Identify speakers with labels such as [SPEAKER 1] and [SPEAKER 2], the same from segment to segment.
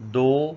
[SPEAKER 1] 2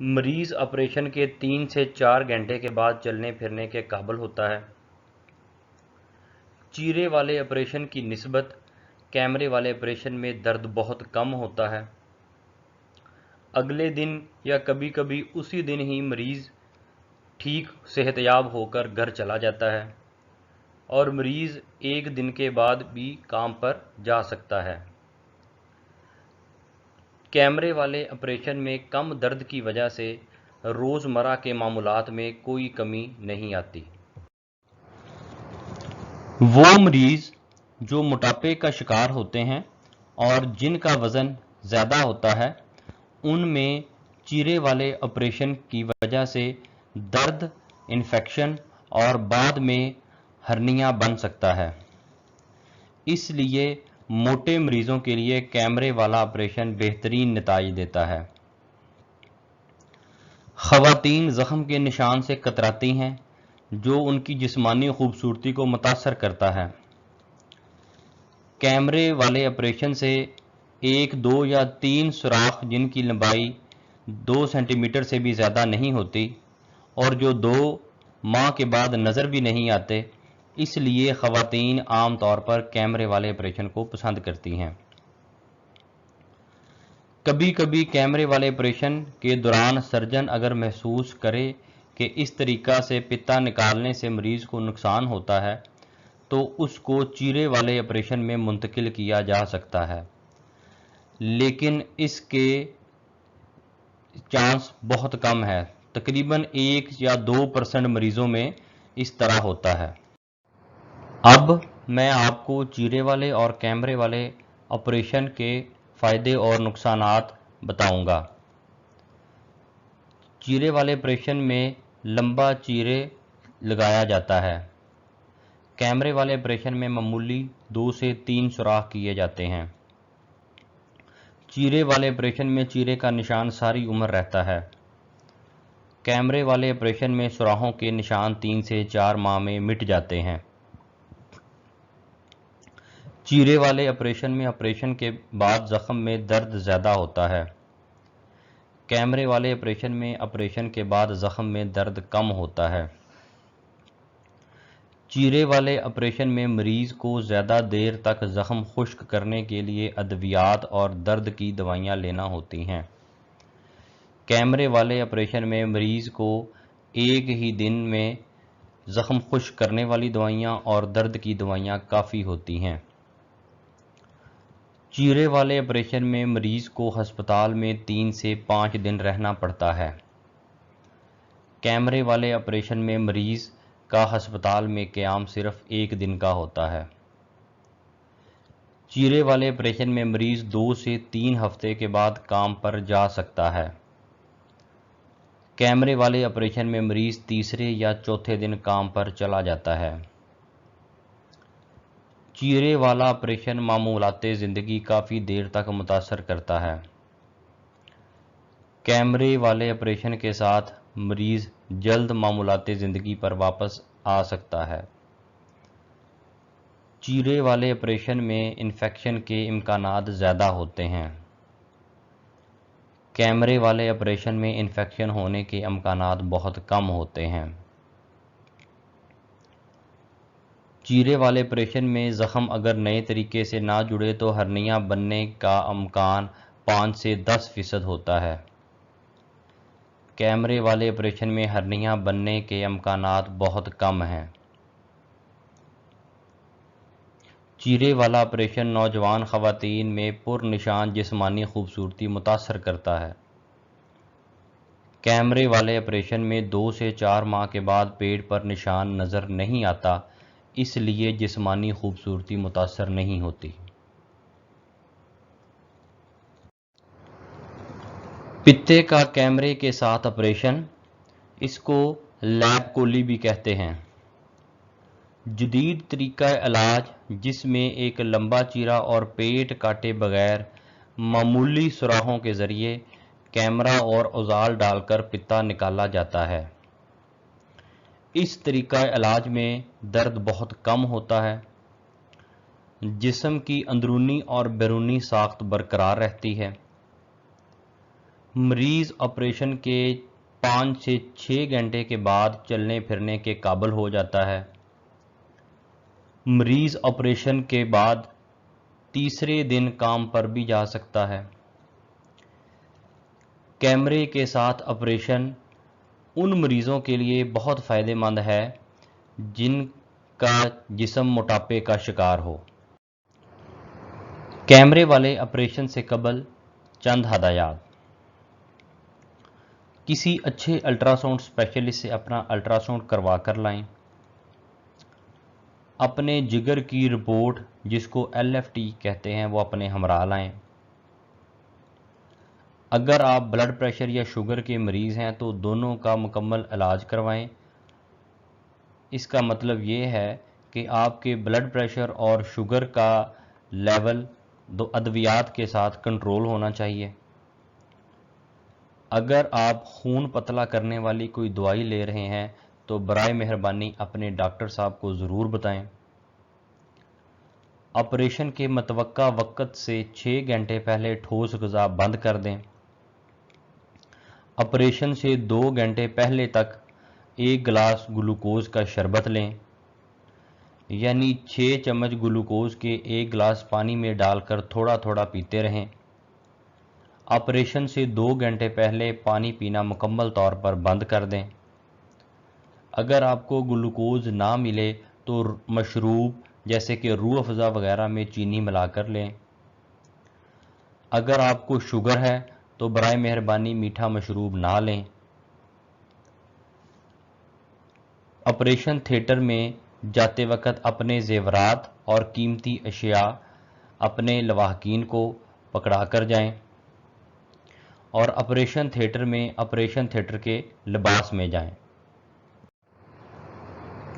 [SPEAKER 1] مریض آپریشن کے 3 سے 4 گھنٹے کے بعد چلنے پھرنے کے قابل ہوتا ہے۔ چیرے والے آپریشن کی نسبت کیمرے والے آپریشن میں درد بہت کم ہوتا ہے۔ اگلے دن یا کبھی کبھی اسی دن ہی مریض ٹھیک صحت یاب ہو کر گھر چلا جاتا ہے اور مریض 1 دن کے بعد بھی کام پر جا سکتا ہے۔ کیمرے والے آپریشن میں کم درد کی وجہ سے روزمرہ کے معمولات میں کوئی کمی نہیں آتی۔ وہ مریض جو موٹاپے کا شکار ہوتے ہیں اور جن کا وزن زیادہ ہوتا ہے، ان میں چیرے والے آپریشن کی وجہ سے درد، انفیکشن اور بعد میں ہرنیا بن سکتا ہے۔ اس لیے موٹے مریضوں کے لیے کیمرے والا آپریشن بہترین نتائج دیتا ہے۔ خواتین زخم کے نشان سے کتراتی ہیں جو ان کی جسمانی خوبصورتی کو متاثر کرتا ہے۔ کیمرے والے آپریشن سے 1، 2 یا 3 سوراخ جن کی لمبائی 2 سینٹی میٹر سے بھی زیادہ نہیں ہوتی اور جو 2 ماہ کے بعد نظر بھی نہیں آتے، اس لیے خواتین عام طور پر کیمرے والے آپریشن کو پسند کرتی ہیں۔ کبھی کبھی کیمرے والے آپریشن کے دوران سرجن اگر محسوس کرے کہ اس طریقہ سے پتا نکالنے سے مریض کو نقصان ہوتا ہے تو اس کو چیرے والے آپریشن میں منتقل کیا جا سکتا ہے، لیکن اس کے چانس بہت کم ہے، تقریباً 1 یا 2% مریضوں میں اس طرح ہوتا ہے۔ اب میں آپ کو چیرے والے اور کیمرے والے آپریشن کے فائدے اور نقصانات بتاؤں گا۔ چیرے والے آپریشن میں لمبا چیرے لگایا جاتا ہے۔ کیمرے والے آپریشن میں معمولی 2 سے 3 سوراخ کیے جاتے ہیں۔ چیرے والے آپریشن میں چیرے کا نشان ساری عمر رہتا ہے۔ کیمرے والے آپریشن میں سوراخوں کے نشان 3 سے 4 ماہ میں مٹ جاتے ہیں۔ چیرے والے آپریشن میں آپریشن کے بعد زخم میں درد زیادہ ہوتا ہے۔ کیمرے والے آپریشن میں آپریشن کے بعد زخم میں درد کم ہوتا ہے۔ چیرے والے آپریشن میں مریض کو زیادہ دیر تک زخم خشک کرنے کے لیے ادویات اور درد کی دوائیاں لینا ہوتی ہیں۔ کیمرے والے آپریشن میں مریض کو ایک ہی دن میں زخم خشک کرنے والی دوائیاں اور درد کی دوائیاں کافی ہوتی ہیں۔ چیرے والے آپریشن میں مریض کو ہسپتال میں 3 سے 5 دن رہنا پڑتا ہے۔ کیمرے والے آپریشن میں مریض کا ہسپتال میں قیام صرف 1 دن کا ہوتا ہے۔ چیرے والے آپریشن میں مریض 2 سے 3 ہفتے کے بعد کام پر جا سکتا ہے۔ کیمرے والے آپریشن میں مریض تیسرے یا چوتھے دن کام پر چلا جاتا ہے۔ چیرے والا آپریشن معمولات زندگی کافی دیر تک متاثر کرتا ہے۔ کیمرے والے آپریشن کے ساتھ مریض جلد معمولات زندگی پر واپس آ سکتا ہے۔ چیرے والے آپریشن میں انفیکشن کے امکانات زیادہ ہوتے ہیں۔ کیمرے والے آپریشن میں انفیکشن ہونے کے امکانات بہت کم ہوتے ہیں۔ چیرے والے آپریشن میں زخم اگر نئے طریقے سے نہ جڑے تو ہرنیا بننے کا امکان 5 سے 10% ہوتا ہے۔ کیمرے والے آپریشن میں ہرنیا بننے کے امکانات بہت کم ہیں۔ چیرے والا آپریشن نوجوان خواتین میں پر نشان جسمانی خوبصورتی متاثر کرتا ہے۔ کیمرے والے آپریشن میں 2 سے 4 ماہ کے بعد پیٹ پر نشان نظر نہیں آتا، اس لیے جسمانی خوبصورتی متاثر نہیں ہوتی۔ پتے کا کیمرے کے ساتھ آپریشن، اس کو لیب کولی بھی کہتے ہیں، جدید طریقہ علاج جس میں ایک لمبا چیرا اور پیٹ کاٹے بغیر معمولی سوراخوں کے ذریعے کیمرہ اور اوزال ڈال کر پتا نکالا جاتا ہے۔ اس طریقہ علاج میں درد بہت کم ہوتا ہے، جسم کی اندرونی اور بیرونی ساخت برقرار رہتی ہے۔ مریض آپریشن کے 5 سے 6 گھنٹے کے بعد چلنے پھرنے کے قابل ہو جاتا ہے۔ مریض آپریشن کے بعد تیسرے دن کام پر بھی جا سکتا ہے۔ کیمرے کے ساتھ آپریشن ان مریضوں کے لیے بہت فائدہ مند ہے جن کا جسم موٹاپے کا شکار ہو۔ کیمرے والے آپریشن سے قبل چند ہدایات۔ کسی اچھے الٹراساؤنڈ اسپیشلسٹ سے اپنا الٹراساؤنڈ کروا کر لائیں۔ اپنے جگر کی رپورٹ جس کو LFT کہتے ہیں وہ اپنے ہمراہ لائیں۔ اگر آپ بلڈ پریشر یا شوگر کے مریض ہیں تو دونوں کا مکمل علاج کروائیں۔ اس کا مطلب یہ ہے کہ آپ کے بلڈ پریشر اور شوگر کا لیول دو ادویات کے ساتھ کنٹرول ہونا چاہیے۔ اگر آپ خون پتلا کرنے والی کوئی دوائی لے رہے ہیں تو برائے مہربانی اپنے ڈاکٹر صاحب کو ضرور بتائیں۔ آپریشن کے متوقع وقت سے 6 گھنٹے پہلے ٹھوس غذا بند کر دیں۔ آپریشن سے 2 گھنٹے پہلے تک 1 گلاس گلوکوز کا شربت لیں، یعنی 6 چمچ گلوکوز کے 1 گلاس پانی میں ڈال کر تھوڑا تھوڑا پیتے رہیں۔ آپریشن سے 2 گھنٹے پہلے پانی پینا مکمل طور پر بند کر دیں۔ اگر آپ کو گلوکوز نہ ملے تو مشروب جیسے کہ روح افزا وغیرہ میں چینی ملا کر لیں۔ اگر آپ کو شوگر ہے تو برائے مہربانی میٹھا مشروب نہ لیں۔ آپریشن تھیٹر میں جاتے وقت اپنے زیورات اور قیمتی اشیاء اپنے لواحقین کو پکڑا کر جائیں اور آپریشن تھیٹر میں آپریشن تھیٹر کے لباس میں جائیں۔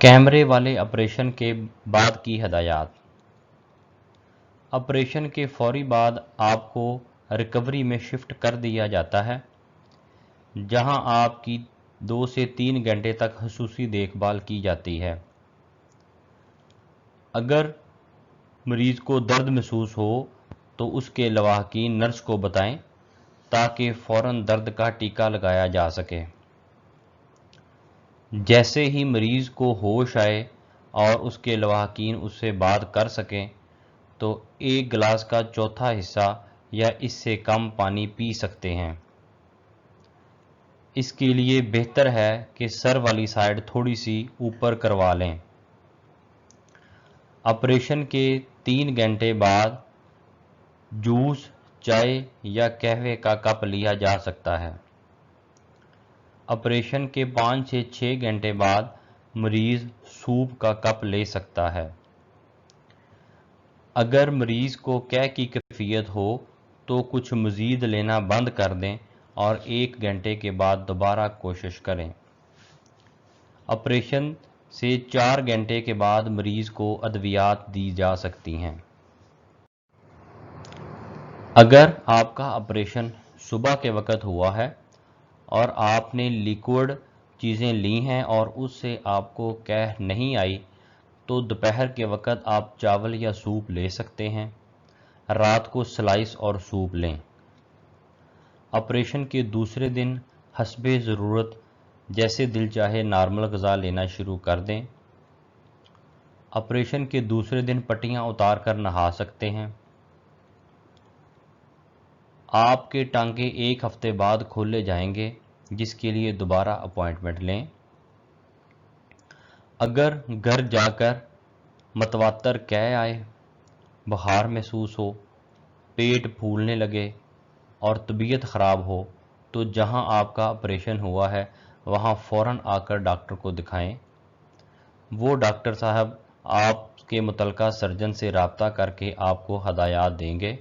[SPEAKER 1] کیمرے والے آپریشن کے بعد کی ہدایات۔ آپریشن کے فوری بعد آپ کو ریکوری میں شفٹ کر دیا جاتا ہے، جہاں آپ کی 2 سے 3 گھنٹے تک خصوصی دیکھ بھال کی جاتی ہے۔ اگر مریض کو درد محسوس ہو تو اس کے لواحقین نرس کو بتائیں تاکہ فوراً درد کا ٹیکہ لگایا جا سکے۔ جیسے ہی مریض کو ہوش آئے اور اس کے لواحقین اس سے بات کر سکیں تو 1 گلاس کا چوتھا حصہ یا اس سے کم پانی پی سکتے ہیں۔ اس کے لیے بہتر ہے کہ سر والی سائیڈ تھوڑی سی اوپر کروا لیں۔ آپریشن کے 3 گھنٹے بعد جوس، چائے یا قہوے کا کپ لیا جا سکتا ہے۔ آپریشن کے 5 سے 6 گھنٹے بعد مریض سوپ کا کپ لے سکتا ہے۔ اگر مریض کو قے کی کیفیت ہو تو کچھ مزید لینا بند کر دیں اور 1 گھنٹے کے بعد دوبارہ کوشش کریں۔ آپریشن سے 4 گھنٹے کے بعد مریض کو ادویات دی جا سکتی ہیں۔ اگر آپ کا آپریشن صبح کے وقت ہوا ہے اور آپ نے لیکوڈ چیزیں لی ہیں اور اس سے آپ کو قے نہیں آئی تو دوپہر کے وقت آپ چاول یا سوپ لے سکتے ہیں۔ رات کو سلائس اور سوپ لیں۔ آپریشن کے دوسرے دن حسب ضرورت جیسے دل چاہے نارمل غذا لینا شروع کر دیں۔ آپریشن کے دوسرے دن پٹیاں اتار کر نہا سکتے ہیں۔ آپ کے ٹانکے 1 ہفتے بعد کھولے جائیں گے جس کے لیے دوبارہ اپوائنٹمنٹ لیں۔ اگر گھر جا کر متواتر قے آئے، بخار محسوس ہو، پیٹ پھولنے لگے اور طبیعت خراب ہو تو جہاں آپ کا آپریشن ہوا ہے وہاں فوراً آ کر ڈاکٹر کو دکھائیں۔ وہ ڈاکٹر صاحب آپ کے متعلقہ سرجن سے رابطہ کر کے آپ کو ہدایات دیں گے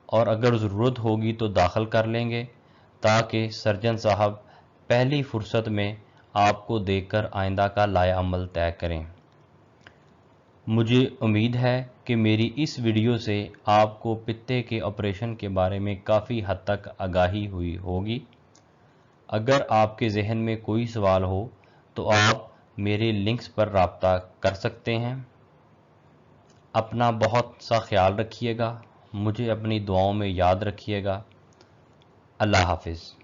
[SPEAKER 1] اور اگر ضرورت ہوگی تو داخل کر لیں گے تاکہ سرجن صاحب پہلی فرصت میں آپ کو دیکھ کر آئندہ کا لائحہ عمل طے کریں۔ مجھے امید ہے کہ میری اس ویڈیو سے آپ کو پتے کے آپریشن کے بارے میں کافی حد تک آگاہی ہوئی ہوگی۔ اگر آپ کے ذہن میں کوئی سوال ہو تو آپ میرے لنکس پر رابطہ کر سکتے ہیں۔ اپنا بہت سا خیال رکھیے گا، مجھے اپنی دعاؤں میں یاد رکھیے گا۔ اللہ حافظ.